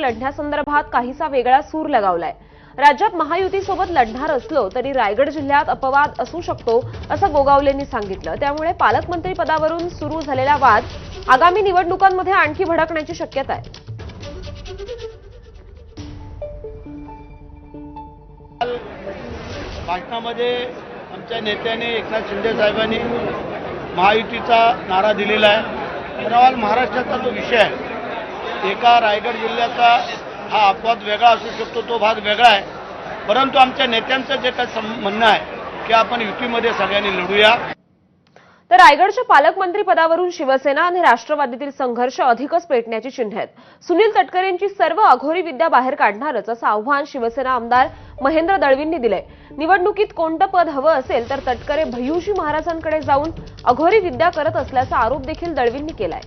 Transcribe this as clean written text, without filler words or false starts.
लढण्यासंदर्भात काहीसा वेगळा सूर लगावलाय। राज्यात महायुतीसोबत लढणार असलो तरी रायगड जिल्ह्यात अपवाद असू शकतो असं गोगावलेंनी सांगितलं। त्यामुळे पालकमंत्री पदावरून सुरू झालेला वाद आगामी निवडणुकांमध्ये आणखी भडकण्याची शक्यता आहे। भाषणामध्ये आमच्या नेत्याने एकनाथ शिंदे साहेबांनी महायुतीचा नारा दिलेला आहे। पण महाराष्ट्राचा जो विषय आहे, एका रायगड जिल्ह्याचा हा अपवाद वेगळा असू शकतो, तो भाग वेगळा आहे। परंतु आमच्या नेत्यांचं जे काही म्हणणं आहे की आपण युतीमध्ये सगळ्यांनी लढूया। तर रायगडच्या पालकमंत्री पदावरून शिवसेना आणि राष्ट्रवादीतील संघर्ष अधिकच पेटण्याची चिन्हे आहेत। सुनील तटकरेंची सर्व अघोरी विद्या बाहेर काढणारच असं आव्हान शिवसेना आमदार महेंद्र दळवींनी दिलंय। निवडणुकीत कोणतं पद हवं असेल तर तटकरे भय्यूजी महाराजांकडे जाऊन अघोरी विद्या करत असल्याचा आरोप देखील दळवींनी केलाय।